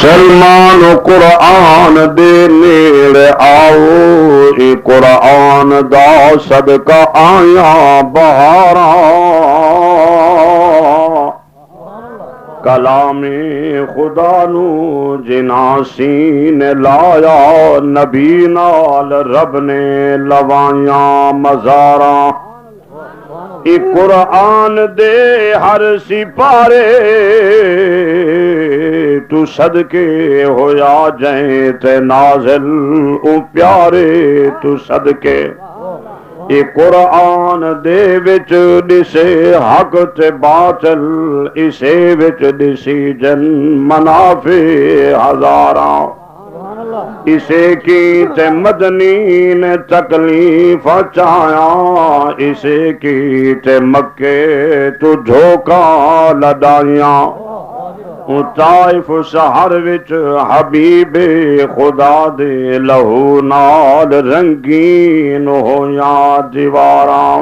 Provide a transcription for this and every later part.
مسلمان قرآن دے نیڑے آؤ اے قرآن دا صدقہ آیا بہارا کلام خدا نو جنا سین لایا نبی نال رب نے لوائیاں مزاراں اے قرآن دے ہر سپارے تو صدقے ہویا جائیں تے نازل او پیارے تو صدقے اے قرآن دے وچ دسے حق تے باطل اسے وچ دسی جن منافع ہزاراں اسے کی تے مدنی نے تکلیف چایا اسے کی تے مکے تو دھوکا لدائیاں طائف سحر وچ حبیب خدا دے لہو نال رنگین ہویاں دیواراں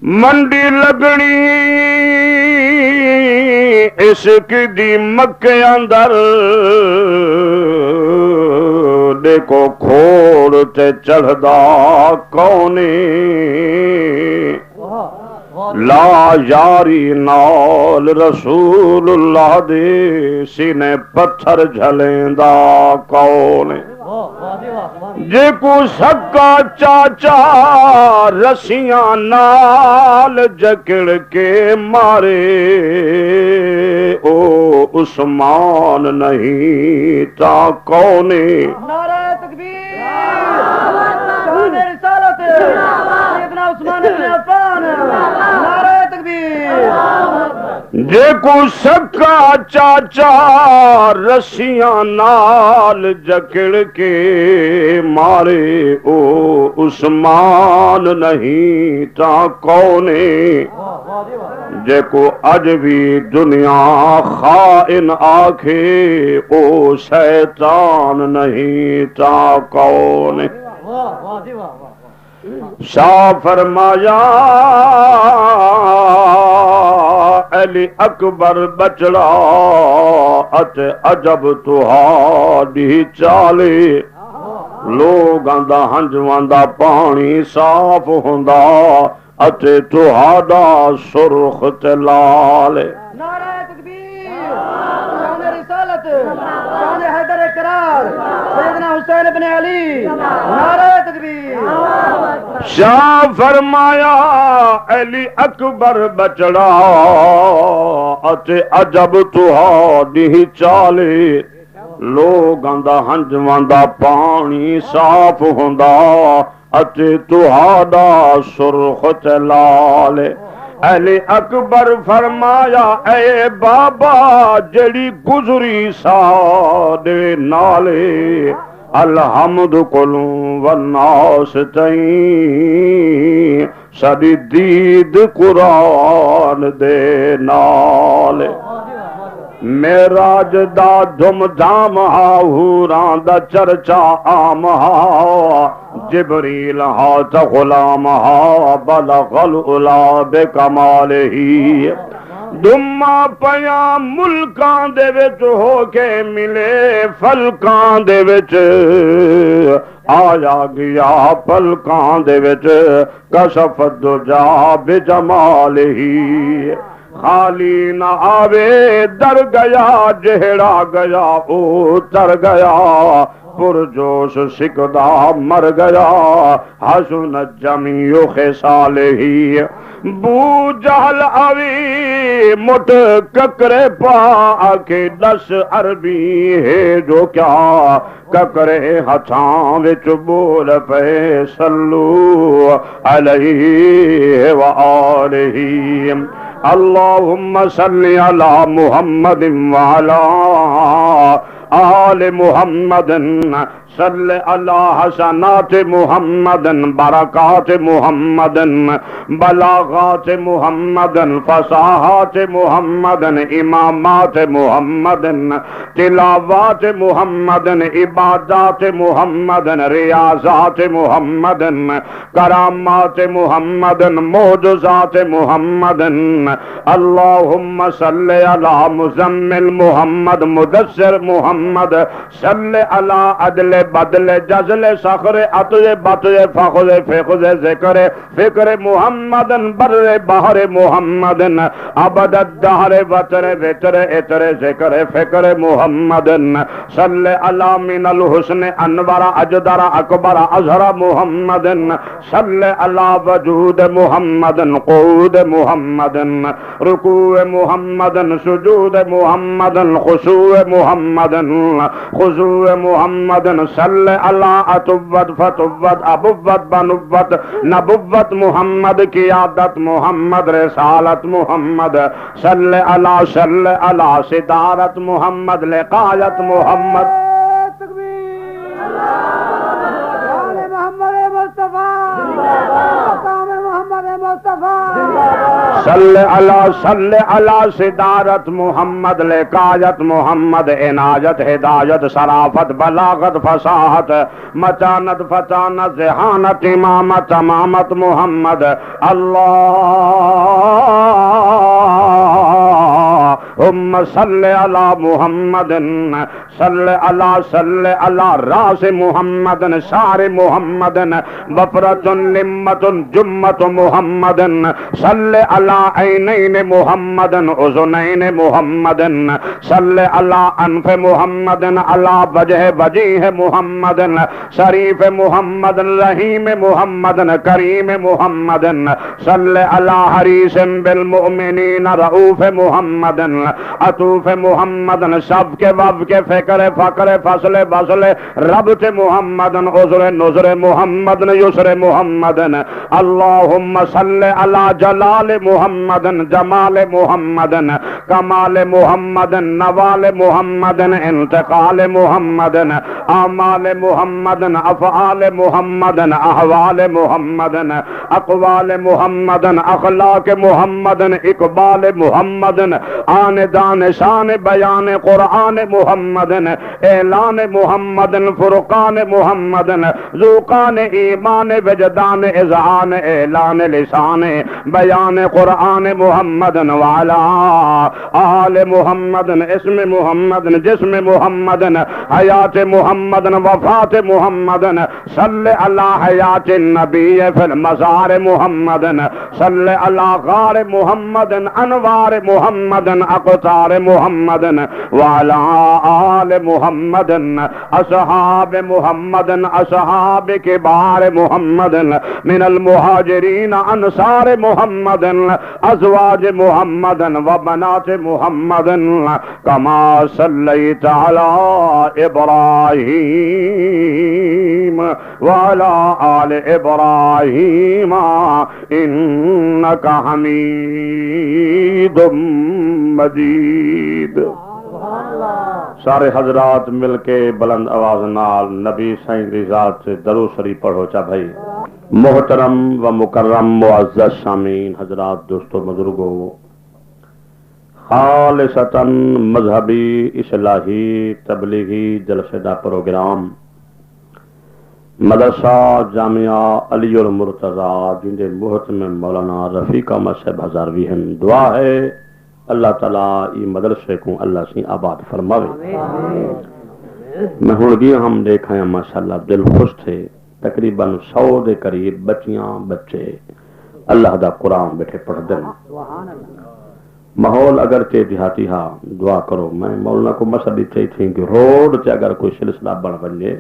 منڈی لگنی عشق دی مکے اندر دیکھو کھوڑ تے چڑھدا کونے لا یاری نال رسول اللہ دے سینے پتھر جھلیندا کون جے کو سکا چاچا رسیاں نال جکڑ کے مارے او عثمان نہیں تا کونے نعرہ تکبیر شان رسالت سیدنا عثمان بن عفان نعرہ تکبیر جے کو سکا چاچا رسیاں نال جکڑ کے مارے او عثمان نہیں تا کونے جے کو اج بھی دنیا خائن آکھے او شیطان نہیں تا کونے شاہ فرمایا علی اکبر بچڑا اتے عجب تہاڈی چالے لوگاں دا ہنجواں دا پانی صاف ہوندا اتے تہاڈا سرخ تے لال نعرہ تکبیر شان رسالت شان حیدر کرار سیدنا حسین بن علی نعرہ تکبیر شاہ فرمایا علی اکبر بچڑا اتے عجب تہاڈی چالے لوگاں دا ہنجواں دا پانی صاف ہوندا اتے تہاڈا سرخ تے لال علی اکبر فرمایا اے بابا جڑی گزری ساڈے نالے الحمد کلوں والناس تئیں ساڈی دید قرآن دے نال معراج دا دھم دھام ہا حوراں دا چرچا عام ہا جبریل ہاتھ غلام ہا بلغ العلا بکمالہ دما پیا ملکاں دے وچ ہو کے ملے فلکاں دے وچ آیا گیا پلکاں دے وچ کشف الدجا بجمالہ خالی نہ آوے در گیا جہڑا گیا او تر گیا پرجوش سکدا مر گیا حسن جمیع خصالہ بو جہل آوی مٹ ککرے پا کے 10 عربی ہے جو کیا ککرے ہتھاں وچ بول پے صلو علیہ وآلہ اللہم صلی علی محمد وعلی آل محمد صل علی حسنات محمد برکات محمد بلاغات محمد فصاحات محمد امامات محمد تلاوات محمد عبادات محمد ریاضات محمد کرامات محمد معجزات محمد اللهم صل علی مزمل محمد مدثر محمد صل علی عدل بدل جزل صخر عطل بطل فخذ فخذ ذکر فکر محمد بر بحر محمد عبد الدہر وطر وطر اتر ذکر فکر محمد صل علی من الحسن انور اجدر اکبر اظہر محمد صل علی وجود محمد قعود محمد رکوع محمد سجود محمد خشوع محمد خضوع محمد صل علی اتوت فتوت ابوت بنوت نبوت محمد قیادت محمد رسالت محمد صل علی صدارت محمد لقایت محمد صل علی صدارت محمد لقایت محمد عنایت ہدایت صرافت بلاغت فصاحت متانت فتانت ذہانت امامت امامت محمد اللہم صل علی محمد صل علی راس محمد شار محمد وفرت لمت جمت محمد صل علی عینین محمد اذنین محمد صل علی انف محمد علی وجہ وجیہ محمد شریف محمد رحیم محمد کریم محمد صل علی حریص بالمؤمنین رؤوف محمد عطوف محمد شب کے وب کے فکر فقر فصل بصل ربط محمد عذر نذر محمد یسر محمد اللہم صل علی جلال محمد جمال محمد کمال محمد نوال محمد انتقال محمد اعمال محمد افعال محمد احوال محمد اقوال محمد اخلاق محمد اقبال محمد آن دان شان بیان قرآن محمد اعلان محمد فرقان محمد ذوقان ایمان وجدان اذعان اعلان لسان بیان قرآن محمد وعلا آل محمد اسم محمد جسم محمد حیات محمد وفات محمد صل علی حیات النبی فی المزار محمد صل علی غار محمد انوار محمد اقطار محمد وعلا آل محمد اصحاب محمد اصحاب کبار محمد من المہاجرین انصار محمد ازواج محمد و بنات محمد کما صلیت علی ابراہیم وعلی آل ابراہیم انک حمید مجید۔ سارے حضرات مل کے بلند آواز نال نبی سائیں دی ذات سے درود شریف پڑھو چا بھائی۔ محترم و مکرم معزز سامعین حضرات دوستو بزرگو، خالصتاً مذہبی اصلاحی تبلیغی جلسے دا پروگرام مدرسہ جامعہ علی المرتضیٰ جن دے محت میں مولانا رفیق احمد صاحب ہزاروی ہیں، دعا ہے اللہ تعالیٰ ای مدرسے کو اللہ سے آباد فرماوے۔ میں ہوں گی ہم دیکھا ہیں ماشاءاللہ دل خوش تھے، تقریباً 100 دے قریب بچیاں بچے اللہ دا قرآن بیٹھے پڑھ دیں۔ ماحول اگرچہ دیہاتی ہاں دعا کرو، میں مولانا کو مسئلہ دیتے تھے کہ روڈ سے اگر کوئی سلسلہ بڑھ بنے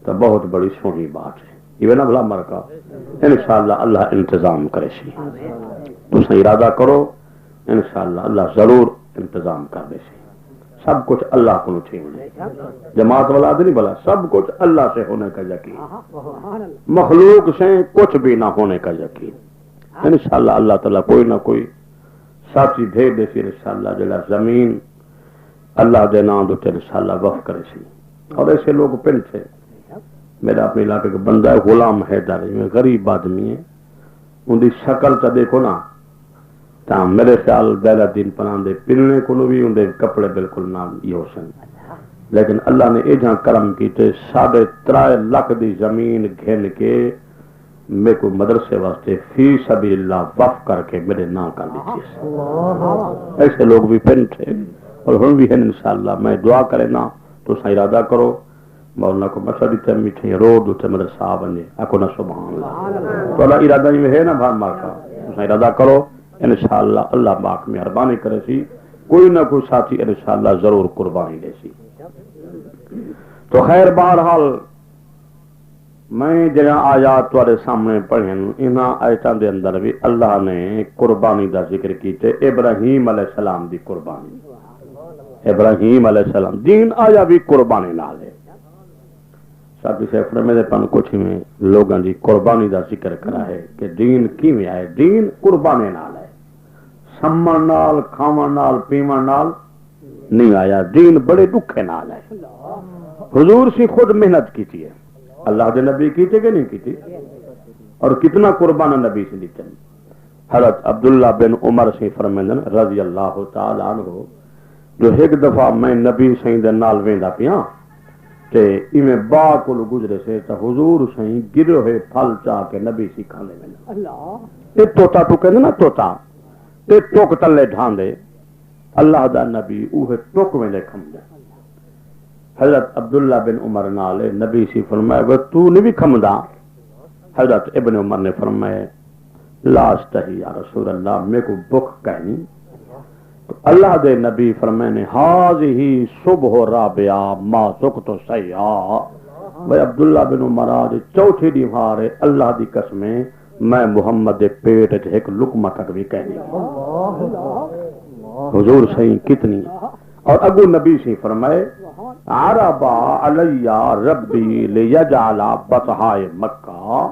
تو بہت بڑی سونی بات ہے، یہ نا بھلا مرکا انشاءاللہ اللہ انتظام کرے سی، تُس ارادہ کرو انشاءاللہ اللہ ضرور انتظام کر دے سی۔ سب کچھ اللہ کو چاہیے، جماعت والا نہیں بلا، سب کچھ اللہ سے ہونے کا یقین، مخلوق سے کچھ بھی نہ ہونے کا یقین۔ انشاءاللہ اللہ تعالیٰ کوئی نہ کوئی ساتھی بھیج دے سی انشاءاللہ جلا زمین اللہ دے نام دے انشاءاللہ وقف کرے سی۔ اور ایسے لوگ پن تھے میرا اپنے علاقے کا بندہ ہے غلام حیدر، غریب آدمی ہے، ان کی شکل تو دیکھو نا، تو میرے خیال دہلا دین پناہ پلنے کو بھی ان کپڑے بالکل نہ یہ ہو سن، لیکن اللہ نے یہ جہاں کرم کیتے 3.5 لاکھ دی زمین گھن کے میرے کو مدرسے واسطے فی سبیل اللہ وقف کر کے میرے نام کر دیجیے۔ ایسے لوگ بھی پھر تھے اور ہم بھی ہیں انشاءاللہ۔ میں دعا کرے نا تو ارادہ کرو مولانا کو مسجد تے میٹھی روڈ تے مدرسہ بنے اکو نا سبحان اللہ، تو اللہ ارادہ میں ہے نا بھار مار کا، تو ارادہ کرو انشاءاللہ اللہ پاک مہربانی کرے سی، کوئی نہ کوئی ساتھی انشاءاللہ ضرور قربانی دے سی۔ تو خیر بہرحال میں جہاں آیات تھوڑے سامنے پڑھیں انہاں آیتاں دے اندر بھی اللہ نے قربانی دا ذکر کیتے، ابراہیم علیہ السلام دی قربانی، ابراہیم علیہ السلام دین آیا بھی قربانی نال ہے۔ ساتھی سے فرمائے پن کچھ میں لوگاں دی قربانی دا ذکر کرا ہے کہ دین کیویں آئے، دین قربانی نال ہے، سمن نال کھاون نال پیون نال نہیں آیا، دین بڑے دکھے نال ہے۔ حضور سی خود محنت کیتی ہے، اللہ دے نبی کیتے کہ نہیں کیتی، اور کتنا قربان نبی سے دیتے ہیں۔ حضرت عبداللہ بن عمر سے فرمائیں رضی اللہ تعالی عنہ، جو ایک دفعہ میں نبی سائیں دے نال ویندا پیا تے ایویں با کول گزرے سے تے حضور سائیں گرے ہوئے پھل چا کے نبی سی کھاندے وین اللہ، اے توتا تو کہندے نا توتا تے ٹوک تلے ڈھاندے، اللہ دا نبی اوہ ٹوک ویندے کھمدے۔ حضرت عبداللہ بن عمر نالے نبی سی فرمایا وہ تو نہیں بھی کھمدا؟ حضرت ابن عمر نے فرمایا لا استحی یا رسول اللہ، میں کو بھوک کہنی۔ تو اللہ دے نبی فرمانے ہاذہی صبح رابعہ ما سکت سیاء، بھائی عبداللہ بن عمر آج چوتھی دیوار ہے، اللہ دی قسمیں میں محمد دے پیٹ وچ ایک لقمہ تک بھی کہنی۔ حضور صحیح کتنی، اور اگو نبی سے فرمائے عربا علی ربی لیجعل بطحائے مکہ،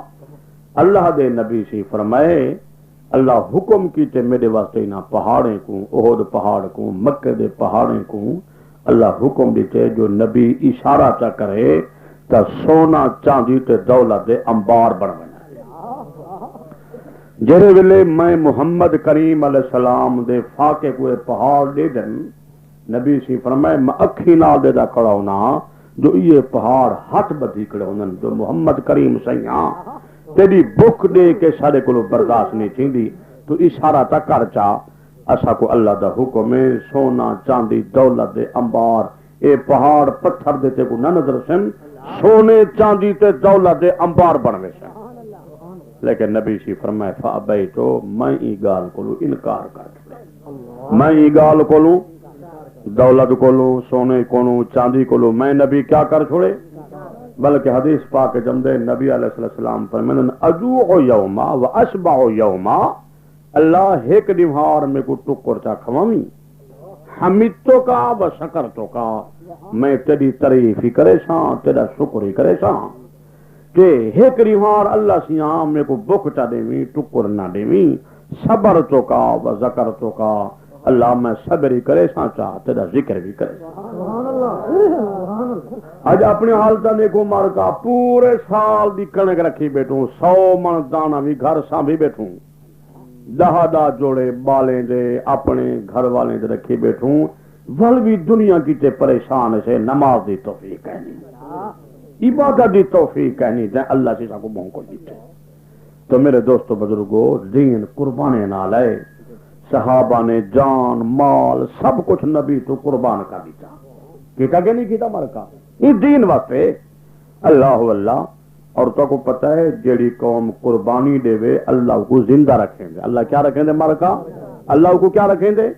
اللہ دے نبی سے فرمائے اللہ حکم کیتے میرے واسطے نہ پہاڑیں کو، احد پہاڑ کو، مکہ دے پہاڑیں کو اللہ حکم دیتے جو نبی اشارہ چا کرے تا سونا چاندی تے دولت دے انبار بنوانا۔ جہرے ویلے میں محمد کریم علیہ السلام دے فاقے کوئے پہاڑ دے دن، نبی سی فرمائے میں اکھی نال دے دا کھڑا ہونا جو یہ پہاڑ ہاتھ بدھی کھڑے ہونن، جو محمد کریم سیاں تیری بھوک دے کے سارے کو برداشت نہیں تھیندی، تو اشارہ تا کر چا اسا کو اللہ دا حکم ہے سونا چاندی دولت دے انبار، اے پہاڑ پتھر دیتے کو نہ نظر سن، سونے چاندی تے دولت دے انبار بنوے سن۔ لیکن نبی سی فرمائے فابیتو، میں ای گال کولو انکار کر چھوڑے، میں ای گال کولو دولت کولو سونے کولو چاندی کولو میں نبی کیا کر چھوڑے، بلکہ حدیث پاک جمدے نبی علیہ السلام فرمائے اجوع یوما و اشبع یوما، اللہ ایک دیوار میں کو ٹکر چا کھوامی، حمیدتو کا و شکرتو کا، میں تیری تعریف ہی کرے ساں تیرا شکر ہی کرے ساں، کہ ایک دیوار اللہ سیاں میں کو بھوک چا دیویں ٹکر نہ دیویں، صبر تو کا و ذکر تو کا، اللہ میں صبر ہی کرے ساں چاہ تیرا ذکر بھی کرے ساں۔ آج اپنے حالتہ دیکھو مار کا پورے سال دی کنک رکھی بیٹھوں، 100 من دانا بھی گھر ساں بھی بیٹھوں، 10 جوڑے بالیں دے اپنے گھر والے دے رکھی بیٹھوں، ول بھی دنیا کی تے پریشان سے نماز دی توفیق ہے نہیں، عبادت دی توفیق ہے نہیں، جائیں اللہ سے کو بہن کو دیتے۔ تو میرے دوستو بزرگو دین قربانے نہ لائے، صحابہ نے جان مال سب کچھ نبی تو قربان کر دیتا، کیتا کہ نہیں کیتا مرکا یہ دین واسطے اللہ اللہ۔ اور تو کو پتہ ہے جیڑی قوم قربانی دے وے اللہ کو زندہ رکھیں دے، اللہ کیا رکھیں دے مرکا، اللہ کو کیا رکھیں دے،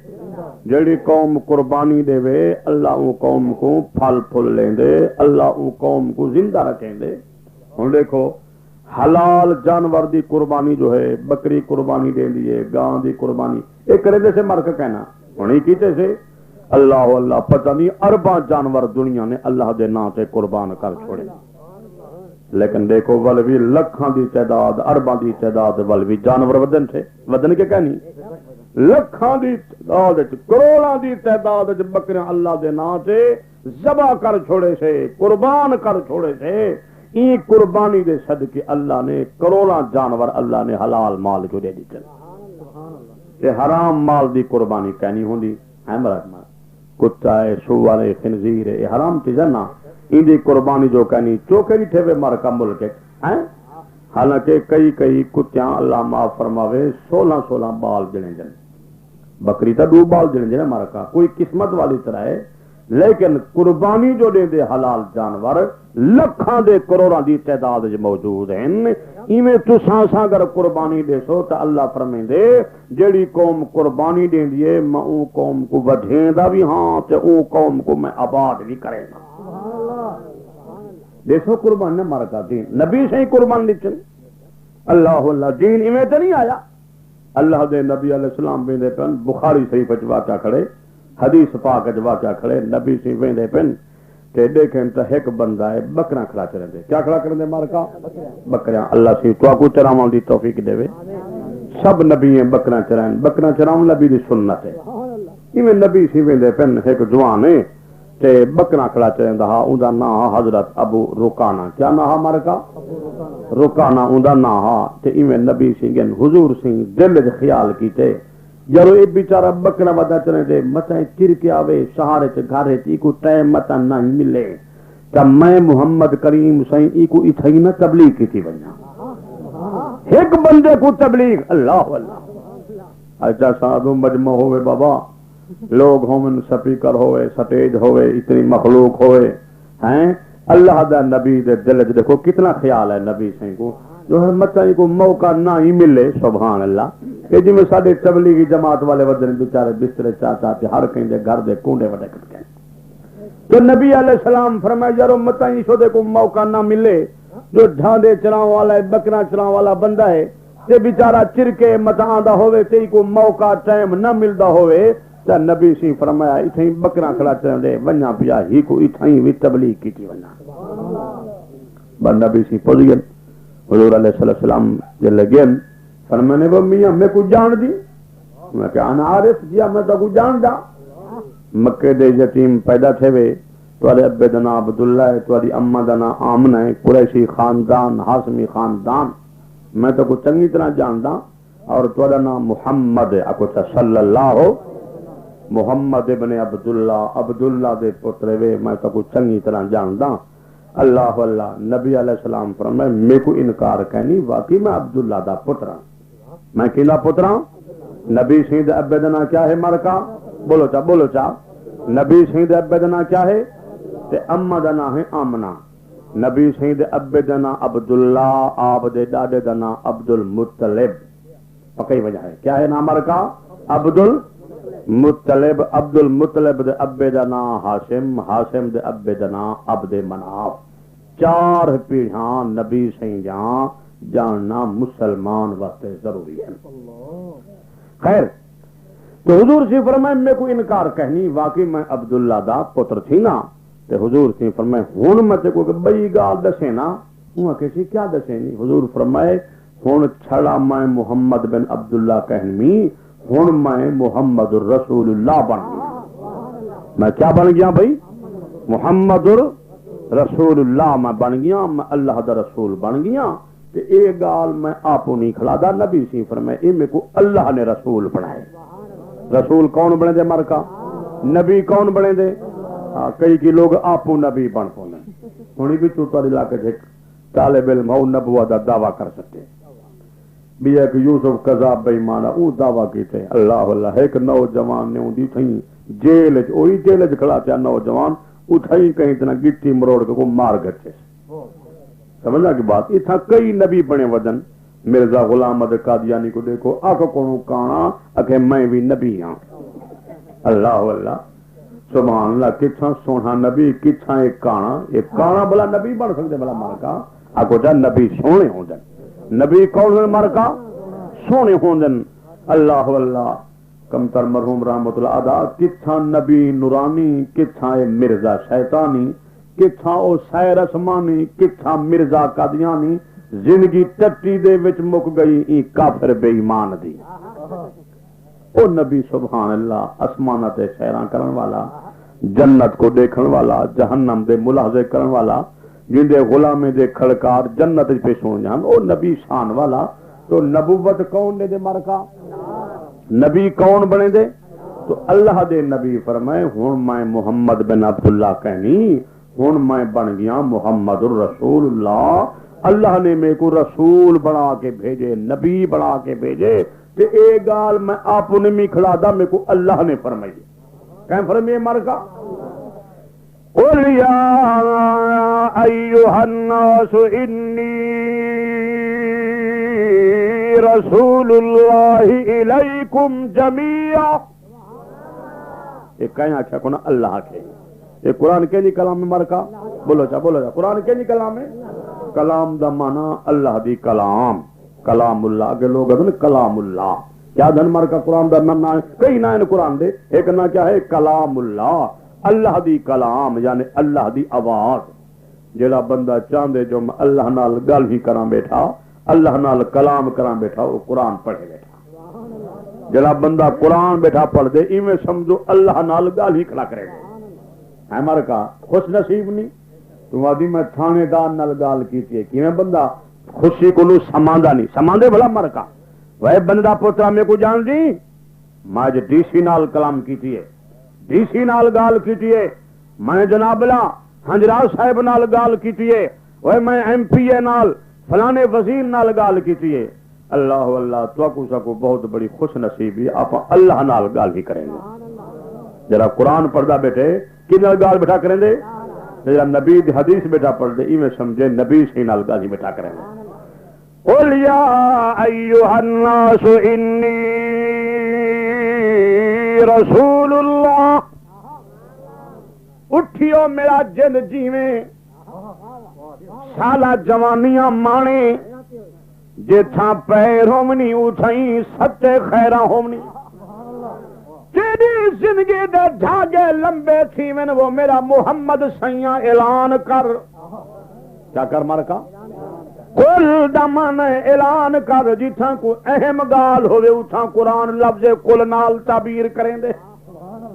جیڑی قوم قربانی دے وے اللہ وہ قوم کو پھل پھل لیں دے، اللہ وہ قوم کو زندہ رکھیں دے۔ ہن دیکھو حلال جانور دی قربانی جو ہے، بکری قربانی دے دیے، گاں دی قربانی، ایک کرے دے سے مرک کہنا ہونی کیتے سے اللہ اللہ پتہ نہیں ارباں جانور دنیا نے اللہ دے نام سے قربان کر چھوڑے، لیکن دیکھو ول بھی لکھاں دی تعداد ارباں دی تعداد ول بھی جانور ودن تھے، ودن کے کہنی لکھاں دی تعداد کروڑاں دی تعداد بکریاں اللہ دے نام سے ذبح کر چھوڑے سے، قربان کر چھوڑے سے، این قربانی دے صدقے اللہ نے کروڑاں جانور اللہ نے حلال مال کو دے دیتے تے حرام مال دی قربانی کہنی ہوندی ہے مرحبا کتا ہے سوار ہے خنزیر ہے یہ حرام چیز ہے نا ان دی قربانی جو کہنی چوکے بھی تھے مر کا ملک ہے حالانکہ کئی کتیاں اللہ معاف فرماوے 16 بال جنے جن بکری تا 2 بال جنے جنے مر کا کوئی قسمت والی طرح ہے لیکن قربانی جو دے دے حلال جانور لکھاں دے کروڑاں دی تعداد موجود ہیں ایویں تساں سا اگر قربانی دے سو تو اللہ فرمیندے جیڑی قوم قربانی دین دیے میں اون قوم کو وڈھیندا بھی ہاں تے اون قوم کو میں آباد بھی کرے گا دیکھو قربان نے مر کا دین نبی سے ہی قربان لچن اللہ دین ایویں تے نہیں آیا اللہ دے نبی علیہ السلام ویندے پن بخاری شریف وچ واقعہ کھڑے حدیث پاک وچ واقعہ کھڑے نبی سے ویندے پن تے دیکھیں تے ایک بندہ ہے بکراں کھڑا کرندے کیا کھڑا کرندے مار کا بکریاں اللہ سے تو کو چراون دی توفیق دے سب نبی ہیں بکراں چراون نبی دی سنت ہے ایویں نبی سے ویندے پن ایک جوان ہے تے بکراں کھڑا چرندا ہا اوندا نام حضرت ابو رکانہ کیا نام مار کا رکانہ اوندا نام ہا تے ایویں نبی سنگن حضور سنگھ دل وچ خیال کیتے جرو یہ بیچارہ بکرا ودا چلے دے متا چر کے آوے سہارے چ گھر تی کو ٹائم متا نہیں ملے تے میں محمد کریم سائیں ای کو اتھائی نہ تبلیغ کیتی ونجا ایک بندے کو تبلیغ اللہ اللہ اچھا سادو مجمع ہوئے بابا لوگ ہومن سپیکر ہوئے سٹیج ہوئے اتنی مخلوق ہوئے ہیں اللہ دا نبی دے دل وچ دیکھو کتنا خیال ہے نبی سائیں کو جو متا کو موقع نہ ہی ملے سبحان اللہ کہ جی میں ساڈے تبلیغی جماعت والے ودن بیچارے بسترے چاچا تے ہر کہیں دے گھر دے کونڈے وڈے کٹ گئے تو نبی علیہ السلام فرمایا یارو متا ہی سو دے کو موقع نہ ملے جو ڈھانڈے چراؤ والا ہے بکرا چراؤ والا بندہ ہے تے بیچارہ چرکے متا آندا ہوئے تے کو موقع ٹائم نہ ملدا ہوئے تے نبی سی فرمایا ایتھے بکرا کھڑا چرندے ونجا پیا ہی کو ایتھے وی تبلیغ کیتی ونجا بندہ نبی سی پوجن حضور علیہ السلام جے لگن فرمانے وہ میاں میں کو جان دی میں کہ انا عارف جیا میں تو کو جان دا مکے دے یتیم پیدا تھے وے تواڈے ابے دا نام عبداللہ ہے تواڈی اماں دا نام آمنہ ہے قریشی خاندان ہاشمی خاندان میں تو کو چنگی طرح جاندا اور تواڈا نام محمد ہے اکو صلی اللہ محمد ابن عبداللہ دے پتر وے میں تو کو چنگی طرح جاندا اللہ اللہ نبی علیہ السلام فرمائے میں کو انکار کہنی واقعی میں عبداللہ دا پتر ہوں میں کیلا پتر ہوں نبی سید ابے دا نام کیا ہے مرکا بولو چا نبی سید ابے دا نام کیا ہے تے اما دا نام ہے آمنہ نبی سید ابے دا نام عبداللہ آپ دے ڈاڈے دا نام عبد المطلب پکی وجہ ہے کیا ہے نام مرکا عبد المطلب دے ابے دا نام ہاشم دے ابے دا نام عبد مناف 4 پیڑھیاں نبی سائیں جہاں جاننا مسلمان واسطے ضروری ہے خیر تو حضور سی فرمائے میں کو انکار کہنی واقعی میں عبداللہ دا پتر تھی نا تے حضور سی فرمائے ہون میں تے کو کہ بئی گال دسے نا ہوں کسی کیا دسے نہیں حضور فرمائے ہون چھڑا میں محمد بن عبداللہ کہنمی ہون میں محمد الرسول اللہ بن گیا میں کیا بن گیا بھائی محمد رسول اللہ میں بن گیا میں اللہ دا رسول بن گیا تے اے گال میں آپو نہیں کھلا دا نبی سی فرمائے اے میں کو اللہ نے رسول بنائے رسول کون بنے دے مرکا نبی کون بنے دے کئی کی لوگ آپو نبی بن پونے ہونی بھی چوتر علاقے جھک طالب علم ہو نبوہ دا دعویٰ کر سکتے بھی ایک یوسف قذاب بے ایمانہ او دعویٰ کیتے اللہ اللہ ایک نوجوان نے اندھی تھیں جیل اوہی جیل کھڑا تھا نوجوان اٹھائی کہیں اتنا گٹی مروڑ کے کو مار گئے سمجھنا کی بات اتنا کئی نبی بنے ودن مرزا غلام احمد قادیانی کو دیکھو آکھ کونو کانا اکھے میں بھی نبی ہاں اللہ اللہ سبحان اللہ کتھا سونا نبی کتھا ایک کانا بلا نبی بن سکتے بلا مارکا آکھو جا نبی سونے ہوں دن نبی کون ہے مارکا سونے ہوں دن اللہ اللہ کمتر مرحوم رحمت اللہ ادا کتھا نبی نورانی کتھا مرزا شیطانی کتھا او سیر اسمانی کتھا مرزا قادیانی زندگی ٹٹی دے وچ مک گئی ای کافر بے ایمان دی او نبی سبحان اللہ اسمانہ تے سیراں کرن والا جنت کو دیکھن والا جہنم دے ملاحظے کرن والا جندے غلامے دے کھڑکار جنت پہ سن جان او نبی شان والا تو نبوت کون نے دے مرکا نبی کون بنے دے تو اللہ دے نبی فرمائے ہن میں محمد بن عبداللہ کہنی ہن میں بن گیا محمد الرسول اللہ اللہ نے میرے کو رسول بنا کے بھیجے نبی بنا کے بھیجے کہ اے گال میں آپ نے می کھڑا دا میرے کو اللہ نے فرمائی کہیں فرمائے مرکا قل یا ایھا الناس انی رسول اللہ الیکم جمیعا یہ کہیں آچھا کنا اللہ کے یہ قرآن کے نہیں کلام میں مرکا بولو چا قرآن کے نہیں کلام ہے کلام دا مانا اللہ دی کلام کلام اللہ کے لوگ ہیں کلام اللہ کیا دن مرکا قرآن دا نام کئی نہ قرآن دے ایک نہ کیا ہے کلام اللہ اللہ دی کلام یعنی اللہ دی آواز جڑا بندہ چاہندے جو میں اللہ نال گل ہی کراں بیٹھا اللہ نال کلام کراں بیٹھا وہ قرآن پڑھے بیٹھا جڑا بندہ قرآن بیٹھا پڑھ دے ایویں سمجھو اللہ نال گل ہی کھڑا کرے ہے مرکا خوش نصیب نہیں تو آدھی میں تھانے دار نال گل کیتی ہے کیویں بندہ خوشی کو نو سماندا نہیں سماندے بھلا مرکا وہ بندہ پوترا میں کو جان دی میں جو ڈی سی نال کلام کیتی ہے ڈی سی نال گال کیتی ہے میں جناب لا ہنجراج صاحب نال گال کیتی ہے وہ میں ایم پی اے نال فلانے وزیر نال گال کیتی ہے اللہ اللہ تو کو سکو بہت بڑی خوش نصیبی آپ اللہ نال گال ہی کریں گے جرا قرآن پڑھدا بیٹھے کی نال گال بیٹھا کریں دے جرا نبی دی حدیث بیٹھا پڑھ دے ایویں سمجھے نبی سے نال گال ہی بیٹھا کریں گے قل یا ایھا الناس انی رسول اللہ اٹھیو میرا جن جیویں سالہ جوانیاں مانے جے تھا پیر ہومنی اتھائیں سچے خیرہ ہومنی تیری زندگی دے دھاگے لمبے تھی میں وہ میرا محمد سیاں اعلان کر کیا کر مرکا کل دمان اعلان کر جتھاں کو اہم گال ہوئے اتھاں قرآن لفظ کل نال تعبیر کریں دے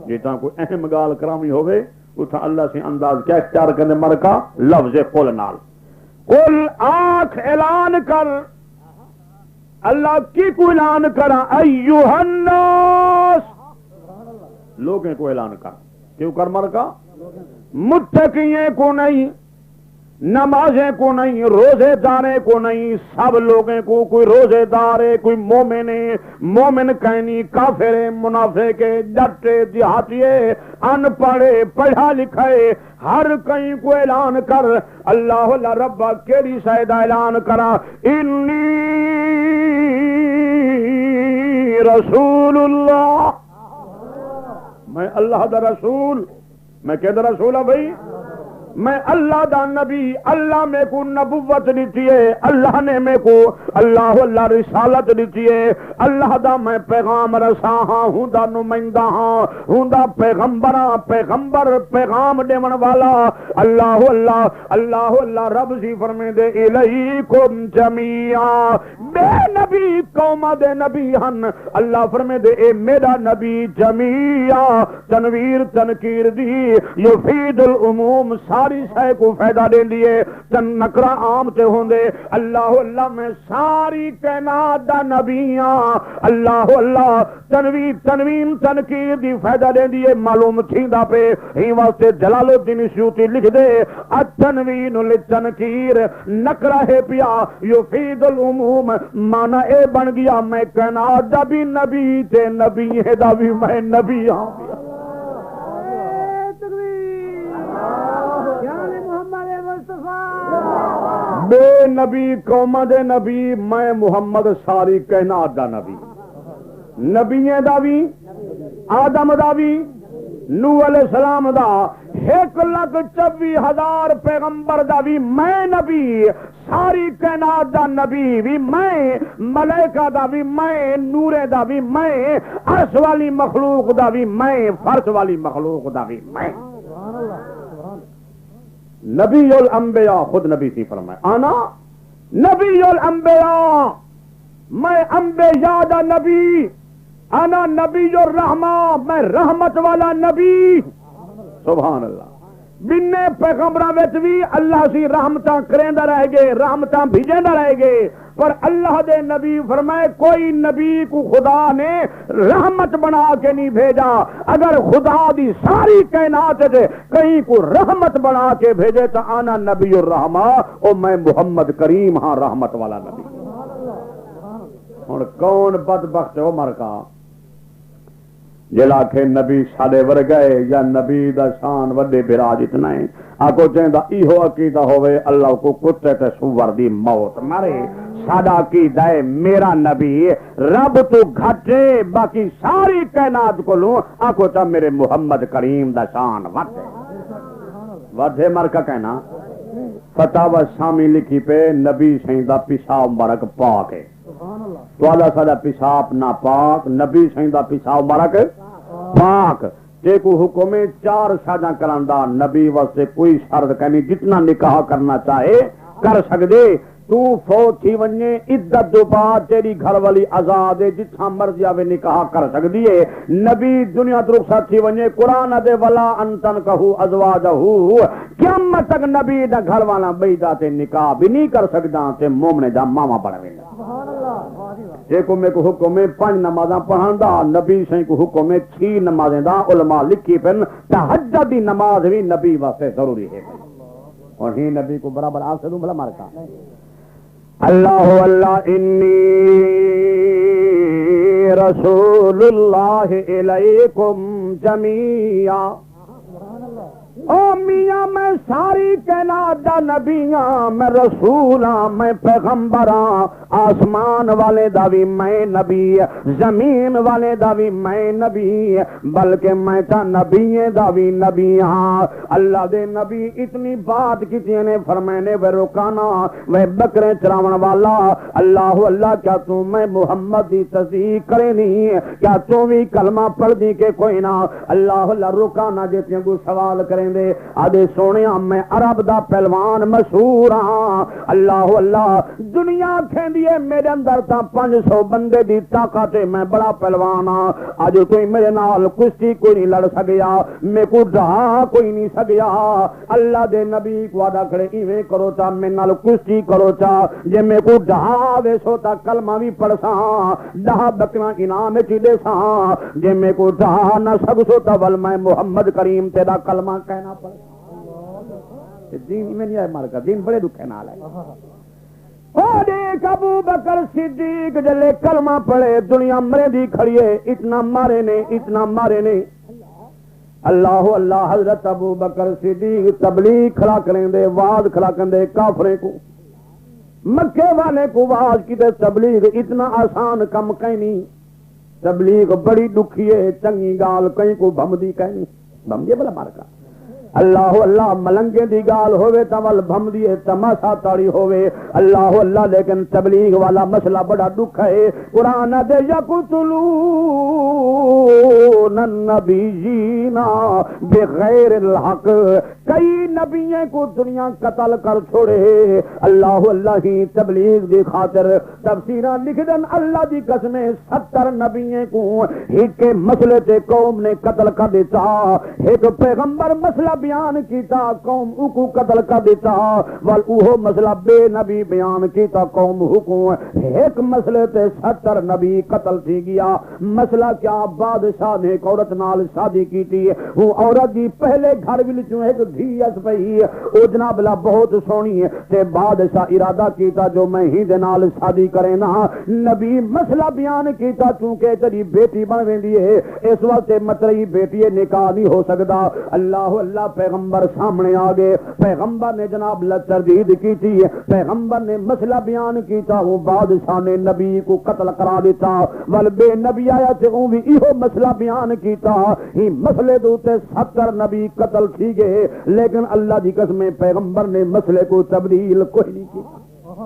جتھاں کو اہم گال کرامی ہوئے اتھاں اللہ سے انداز کیا اختیار کرنے مرکا لفظ کل نال کل آنکھ اعلان کر اللہ کی کو اعلان کرا ایھا الناس لوگیں کو اعلان کر کیوں کر مرکا متقییں کو نہیں نمازیں کو نہیں روزے داریں کو نہیں سب لوگوں کو کوئی روزے دار ہے کوئی مومن ہے مومن کہنی کافر ہے منافق ہے ڈٹے دیہاتیے ان پڑھے پڑھا لکھے ہر کہیں کو اعلان کر اللہ اللہ ربا کیڑی شاید اعلان کرا انی رسول اللہ میں اللہ دا رسول میں کہ دا رسول ہوں بھائی میں اللہ دا نبی اللہ میں کو نبوت دیتی ہے اللہ نے میں کو اللہ اللہ رسالت دیتی ہے اللہ دا میں پیغام رسا ہاں ہوں دا نمائندہ ہاں ہوں دا پیغمبر پیغام دیون والا اللہ اللہ اللہ اللہ رب سی فرمے دے الیکم جمیعا بے نبی قوم دے نبی ہن اللہ فرمے دے اے میرا نبی جمیعا تنویر تنکیر دی یفید العموم ساری شے کو فائدہ دے لیے تن نکرا عام تے ہوندے اللہ اللہ میں ساری کائنات دا نبیاں اللہ اللہ تنویر تنوین تنکیر دی فائدہ دے دیے معلوم تھیندا پہ ہی واسطے جلال الدین سیوطی لکھ دے التنوین للتنکیر نکرا ہے پیا یفید العموم مانا اے بن گیا میں کائنات دا بھی نبی تے نبی ہے دا بھی میں نبی ہاں بے نبی قوم دے نبی میں محمد ساری کائنات دا نبی نبییں دا بھی آدم دا بھی نوح علیہ السلام دا 1,24,000 پیغمبر دا بھی میں نبی ساری کائنات دا نبی بھی میں ملائکہ دا بھی میں نور دا بھی میں عرش والی مخلوق دا بھی میں فرش والی مخلوق دا بھی میں نبی الانبیاء خود نبی سی فرمائے آنا نبی الانبیاء میں انبیاء دا نبی انا نبی الرحمہ میں رحمت والا نبی سبحان اللہ بنے پیغمبراں وچ بھی اللہ سی رحمتاں کریندا رہے گے، رحمتاں بھیجیندا رہے گے، پر اللہ دے نبی فرمائے کوئی نبی کو خدا نے رحمت بنا کے نہیں بھیجا۔ اگر خدا دی ساری کائنات کہیں کو رحمت بنا کے بھیجے تو آنا نبی الرحمہ، او میں محمد کریم ہاں رحمت والا نبی۔ ہن کون بدبخت او مرکا جلا کے نبی ساڈے ورگے یا نبی دا شان وڈے براج اتنا ہے آکو چاہندا ایہو عقیدہ ہوئے اللہ کو کتے تے سور دی موت مارے۔ ساڈا عقیدہ ہے میرا نبی رب تو گھٹے باقی ساری کائنات کو لوں آکو چاہ میرے محمد کریم دا شان وڈے وڈے مرکا کہنا۔ فتاوی شامی لکھی پہ نبی سیندہ پیشاب مبارک پاک ہے، توالا ساڈا پیشاب نہ پاک، نبی سیندہ پیشاب مبارک پاک۔ تے کو حکم 4 شاداں کراندا، نبی واسطے کوئی شرط کہنی، جتنا نکاح کرنا چاہے کر سکدے۔ تو فوت تھی ونجے عدت دو بعد تیری گھر والی آزاد ہے، جتھا مرضی آوے نکاح کر سکدی ہے۔ نبی دنیا تو رخصت تھی ونجے قرآن دے ولا انتن کہو ازواجہ، قیامت تک نبی دا گھر والا بیدا تے نکاح بھی نہیں کر سکدا تے مومنے دا ماما بڑھ ویندا۔ ایک میں کو حکم ہے 5 نمازاں پڑھاندا، نبی سے کو حکم ہے 6 نمازیں دا، علماء لکھی پن تہجد دی نماز بھی نبی واسطے ضروری ہے، اور ہی نبی کو برابر آپ سے دوں بھلا مارکا۔ اللہ اللہ انی رسول اللہ الیکم جمیعا، او میاں میں ساری کائنات دا نبی ہاں، میں رسول ہاں، میں پیغمبر ہاں، آسمان والے دا بھی میں نبی، زمین والے دا بھی میں نبی، بلکہ میں تا نبی دا بھی نبی ہاں۔ اللہ دے نبی اتنی بات کیتی نے فرمانے وے رکانا وے بکرے چراون والا، اللہ اللہ کیا تو میں محمد دی تصدیق کرے نہیں، کیا تو بھی کلمہ پڑھ دی کہ کوئی نہ، اللہ اللہ رکانا جتنے کو سوال کریں دے آدھے سونے میں عرب دا پہلوان مشہور ہاں، اللہ اللہ دنیا کھیندیے میرے اندر تا 500 بندے دی طاقت ہے، میں بڑا پہلوان ہاں، آج کوئی میرے نال کشتی کوئی نہیں لڑ سکیا، میں کو ڈہا کوئی نہیں سکیا۔ اللہ دے نبی کو آدھا کھڑے ایویں کرو چا میں نال کشتی کرو چا، جے میں کو ڈہا ویسو تا کلمہ بھی پڑھ سا، 10 بکرا انعام چی دے سا، جے میں کو ڈہا نہ سب سو تا ول میں محمد کریم تیرا کلمہ کہنا پڑ۔ دین میں نہیں آئے مارکا، دین بڑے دکھے نال ہے۔ او دیکھ ابو بکر صدیق جلے کلمہ پڑھے دنیا مرے دی کھڑیے، اتنا مارے نے اتنا مارے نے۔ اللہ اللہ حضرت ابو بکر صدیق تبلیغ کھڑا کریں دے، واز کھڑا کریں دے کافرے کو، مکے والے کو واز کی دے۔ تبلیغ اتنا آسان کم کہیں نہیں، تبلیغ بڑی دکھی ہے، چنگی گال کہیں کو بھمدی کہیں بھمدی بلا مارکا۔ اللہ اللہ ملنگے دی گال ہوئے تول بھم دیے تماشا تاڑی ہوئے، اللہ اللہ لیکن تبلیغ والا مسئلہ بڑا دکھ ہے۔ قرآن دے یقتلون النبیین بغیر الحق، کئی نبیوں کو دنیا قتل کر چھوڑے، اللہ اللہ ہی تبلیغ دی خاطر تفسیرہ لکھ دن اللہ دی قسمیں 70 نبیوں کو ایک مسئلے تے قوم نے قتل کر دیتا، ایک پیغمبر مسئلہ بیان کیتا قوم کو قتل کر دیتا، وال اوہو مسئلہ بے نبی بیان کیتا قوم حکم ایک مسئلے تے 70 نبی قتل تھی گیا۔ مسئلہ کیا؟ بادشاہ نے ایک عورت نال شادی کی تھی، وہ عورت دی پہلے گھر وچوں ایک دھی اس پئی، او جناب لا بہت سونی ہے تے بادشاہ ارادہ کیتا جو میں ہی دے نال شادی کرے نا۔ نبی مسئلہ بیان کیتا چونکہ تیری بیٹی بن ویندی ہے، اس وقت متری بیٹی نکاح نہیں ہو سکدا۔ اللہ اللہ پیغمبر سامنے آ گئے، پیغمبر نے جناب تردید کی تھی، پیغمبر نے مسئلہ بیان کیتا، وہ بادشاہ نے نبی کو قتل کرا دیتا، ول بے نبی آیا تے وہ بھی ایہو مسئلہ بیان کیتا، ہی مسئلے دوتے 70 نبی قتل تھی گئے، لیکن اللہ دی قسم پیغمبر نے مسئلے کو تبدیل کوئی نہیں کیا۔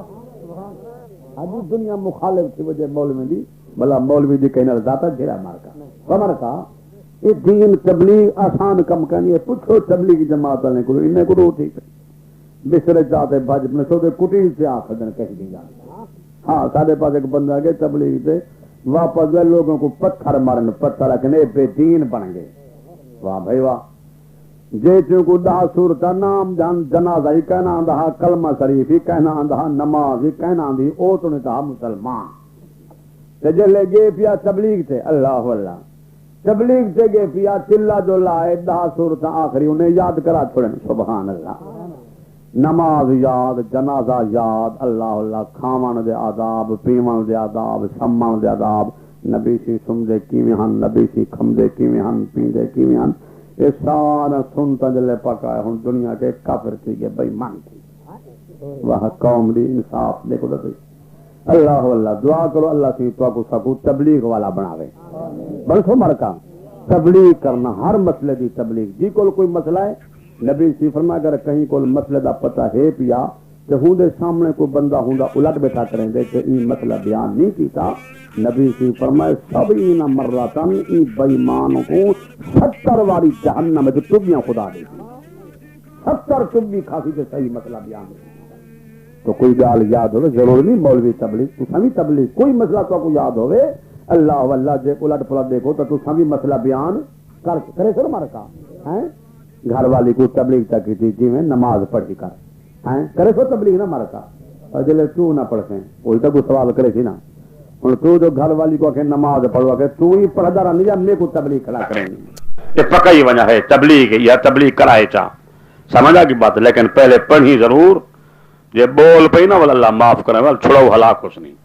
ابھی دنیا مخالف کی وجہ مولوی دی بلا مولوی دی کہنا ذاتا جھیرا مار کا یہ دین تبلیغ آسان کم کرنی ہے۔ پوچھو تبلیغ جماعت والے کو انہیں کو روٹی بسرے جاتے بج میں سو کٹی سے آخر دن کہہ دی جاتی۔ ہاں سارے پاس ایک بندہ گئے تبلیغ سے واپس گئے، لوگوں کو پتھر مارن، پتھر رکھنے بے دین بن گئے۔ واہ بھائی واہ، جے کو 10 صورت نام جان جنازہ ہی کہنا آندہ کلمہ شریف ہی کہنا آندہ نماز ہی کہنا آندھی او تو نے کہا مسلمان تے جلے گے پیا تبلیغ تے اللہ اللہ تبلیغ تے گے پیا چلا جو لائے 10 صورت آخری انہیں یاد کرا چھوڑیں سبحان اللہ نماز یاد جنازہ یاد اللہ اللہ کھاون دے آداب پیون دے آداب سمن دے آداب نبی سی سمدے کیویں ہن نبی سی کھمدے کیویں ہن پیندے کیویں ہن یہ سارا سنتا جلے پکا ہے ہن دنیا کے کافر تھی گئے بے مان تھی وہ قوم دی انصاف دیکھو تو اللہ اللہ دعا کرو اللہ سی تو کو سکو تبلیغ والا بناوے بلسو مرکا تبلیغ کرنا ہر مسئلے دی تبلیغ جی کوئی مسئلہ ہے نبی سی فرمایا اگر کہیں کوئی مسئلے دا پتہ ہے پیا تو ہوں دے سامنے کوئی بندہ ہوں دا الٹ بیٹھا کریں دے کہ این مسئلہ بیان نہیں کیتا نبی سی فرمائے سبعین مرتن این بےمانوں کو 70 واری جہنم میں ٹبیاں خدا دے دی 70 ٹبی کھاسی سے صحیح مسئلہ بیان نہیں تو کوئی گال یاد ہوئے ضرور نہیں مولوی تبلیغ تو سمی تبلیغ کوئی مسئلہ تو کو یاد ہوئے اللہ واللہ جے الٹ پلٹ دیکھو تو سمی مسئلہ بیان کرے سر مرکا ہیں گھر والی کو تبلیغ تک کی تھی جی میں نماز پڑھی کر ہیں کرے سو تبلیغ نہ مرکا اور جلے تو نہ پڑھتے ہیں وہی تک کوئی سوال کرے تھی نا اور تو جو گھر والی کو کہ نماز پڑھوا کہ تو ہی پڑھدا رہنی یا میں کو تبلیغ کھڑا کریں گے یہ پکا ہی وجہ ہے تبلیغ یا تبلیغ کرائے چاہ سمجھا کی بات لیکن پہلے پڑھی ضرور یہ بول پئی نا والا اللہ معاف کرے والا چھڑو ہلاک اس نہیں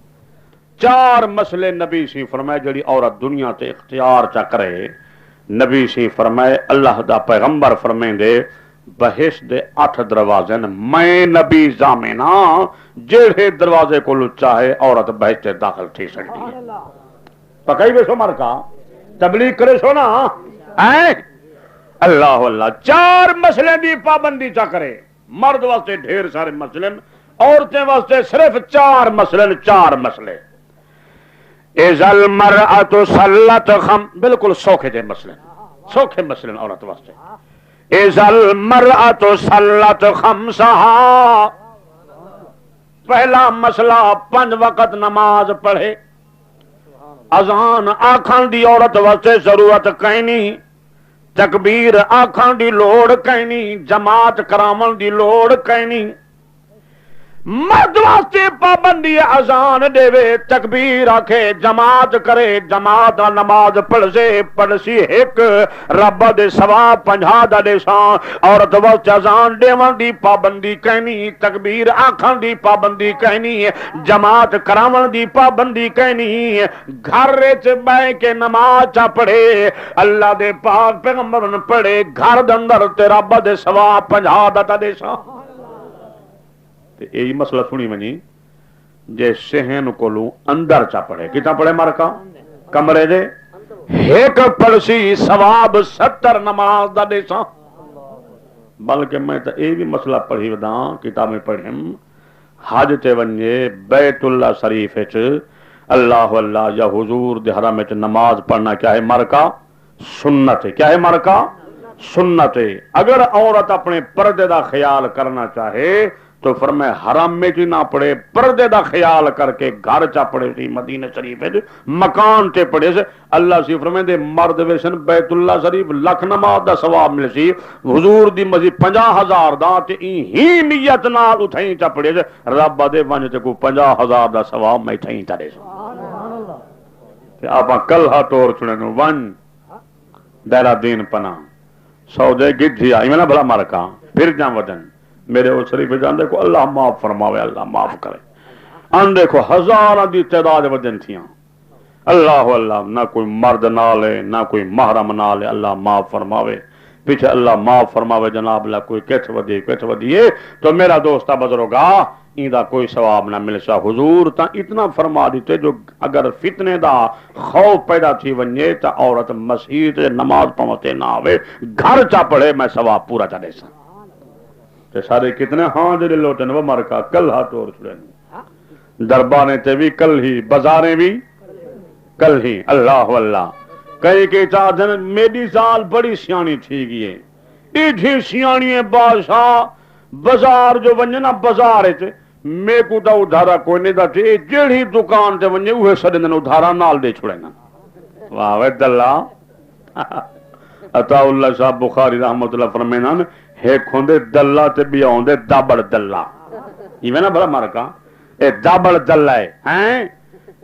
4 مسئلے نبی سی فرمائے جڑی عورت دنیا تے اختیار چا کرے نبی سی فرمائے اللہ دا پیغمبر فرمائیں دے بہش دے 8 دروازے میں نبی زامنا جڑے دروازے کو چاہے عورت بہش تے داخل تھی سکتی ہے پکائی بے سو مرکا تبلیغ کرے سو نا اللہ اللہ 4 مسئلے دی پابندی چا کرے مرد واسطے ڈھیر سارے مسئلے عورتیں واسطے صرف 4 مسئلے اذا المرأة صلت بالکل سوکھے دے مسئلے عورت واسطے اذا المرأة صلت خمسها پہلا مسئلہ 5 وقت نماز پڑھے اذان آکھن دی عورت واسطے ضرورت کہیں نہیں تکبیر آکھن دی لوڑ کہیں نہیں جماعت کراون دی لوڑ کہیں نہیں مرد واسطے پابندی اذان دے تکبیر آکھے جماعت کرے جماعت نماز پڑھ سی ایک رب دے ثواب 50 دا دے سان عورت واسطے اذان دیون دی پابندی کہنی تکبیر آکھن دی پابندی کہنی جماعت کراون دی پابندی کہنی گھر وچ بیٹھ کے نماز چا پڑھے اللہ دے پاک پیغمبر نے پڑھے گھر دے اندر تے رب دے ثواب 50 دا دے سان یہی مسئلہ سنی منی جے شہن کولو اندر چا پڑھے کتا پڑھے مرکا کمرے دے ایک پڑسی ثواب 70 نماز دا دے سا بلکہ میں تو یہ بھی مسئلہ پڑھی وداں کتابیں پڑھیں حج تے ونجے بیت اللہ شریف اللہ اللہ یا حضور دے حرم نماز پڑھنا کیا ہے مرکا سنت ہے کیا ہے مرکا سنت ہے اگر عورت اپنے پردے دا خیال کرنا چاہے تو فرمائے حرم میں کی نہ پڑے پردے دا خیال کر کے گھر چا پڑے سی مدینہ شریف ہے مکان تے پڑے سے اللہ سی فرمائے دے مرد ویسن بیت اللہ شریف لکھ نماز دا ثواب ملے سی حضور دی مزید 50,000 دا تے ہی نیت نال اٹھائیں چا پڑے سے رب دے ونج تے کو 50,000 دا ثواب میں اٹھائیں چا دے سے آپا کل ہا طور چھڑنو ون دائرہ دین پناہ سودے گدھی آئی میں نہ بھلا مرکا پھر جان وجن میرے وہ شریف جان دیکھو اللہ معاف فرماوے اللہ معاف کرے ان دیکھو ہزاراں دی تعداد وجن تھیاں اللہ اللہ نہ کوئی مرد نالے نہ کوئی محرم نالے اللہ معاف فرماوے پیچھے اللہ معاف فرماوے جناب اللہ کوئی کچھ ودیے تو میرا دوستہ بزرگا ایندہ کوئی ثواب نہ مل سا حضور تا اتنا فرما دیتے جو اگر فتنے دا خوف پیدا تھی ونجے تا عورت مسیح نماز پوتے نہ آوے گھر چا پڑھے میں ثواب پورا چا دے سا سارے کتنے ہاں جڑے لوٹن وہ مرکا کل ہا طور چھڑے دربانے تے بھی کل ہی بازاریں بھی کل ہی اللہ اللہ کئی کے چاہتے میری سال بڑی سیانی تھی گئی ہے ایڈھی سیانی ہے بادشاہ بازار جو ونجنا بازار ہے میں کو تا ادھارا کوئی نہیں دا تھی جڑی دکان تے ونجے اوہ سڑے دن ادھارا نال دے چھڑے نا واہ وید اللہ عطا اللہ صاحب بخاری رحمت اللہ فرمینان ایک ہوندے دلہ تے بھی ہوندے دابڑ دلہ ایویں نا بڑا مارکا اے دابڑ دلہ ہے ہیں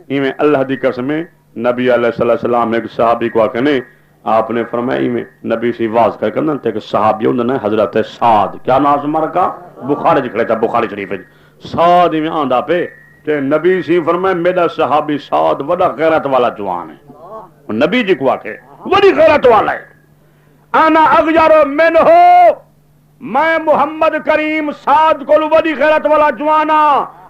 ایویں اللہ دی قسم نبی علیہ السلام ایک صحابی کو آکھنے آپ نے فرمایا ایویں نبی سی واز کر کرنا تے کہ صحابی ہوندے نے حضرت سعد کیا نام مارکا بخاری کھڑے تھا بخاری شریف سعد ایویں آندا پہ تے نبی سی فرمایا میرا صحابی سعد بڑا غیرت والا جوان ہے نبی جی کو آکھے بڑی غیرت والا ہے انا اغیار منہ میں محمد کریم سعد کو بڑی غیرت والا جوانا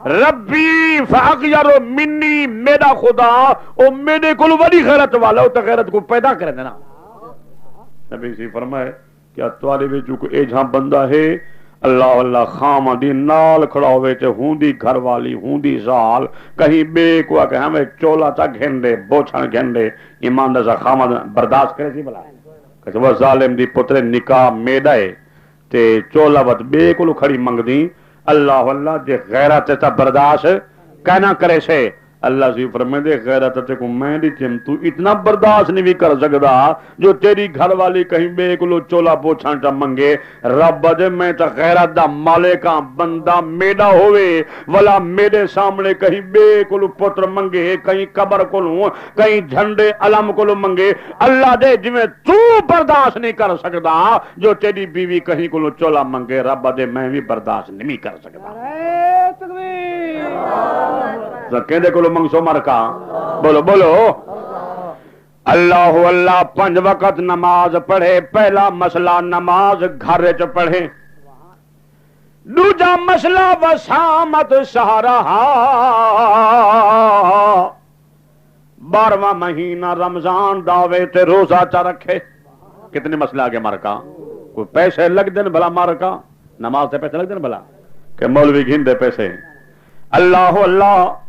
ربی فاغیر منی میرا خدا او میرے کو بڑی غیرت والا او تو غیرت کو پیدا کر دینا نبی سی فرمائے کیا تمہارے وچ کوئی اے جہاں بندہ ہے اللہ اللہ خام دی نال کھڑا ہوئے تے ہوندی گھر والی ہوندی زال کہیں بے کو کہ ہمیں چولا تا گھندے بوچھن گھندے ایمان دا خام برداشت کرے سی بلا کہ وہ ظالم دی پتر نکاح میڈائے تے چولا وت بے کو کھڑی منگ دی اللہ اللہ جے غیرت تا برداشت کہنا کرے سے اللہ سی فرمائے دے غیرت تے کو میں دی تم تو اتنا برداشت نہیں بھی کر سکدا جو تیری گھر والی کہیں بے کو چولا پوچھان تا منگے رب دے میں تا غیرت دا مالکاں بندہ میڈا ہوئے ولا میرے سامنے کہیں بے کو پتر منگے کہیں قبر کو کہیں جھنڈے علم کو منگے اللہ دے جویں تو برداشت نہیں کر سکدا جو تیری بیوی کہیں کو چولا منگے رب دے میں بھی برداشت نہیں کر سکدا کہندے کو منگسو مرکا بولو بولو اللہ اللہ 5 وقت نماز پڑھے پہلا مسئلہ نماز گھر چ پڑھے دوجا مسئلہ وسامت سہارا 12واں مہینہ رمضان داوے تے روزہ چا رکھے کتنے مسئلہ آگے مرکا کوئی پیسے لگ دن بھلا مرکا نماز سے پیسے لگ دن بھلا کہ مولوی گھن دے پیسے اللہ اللہ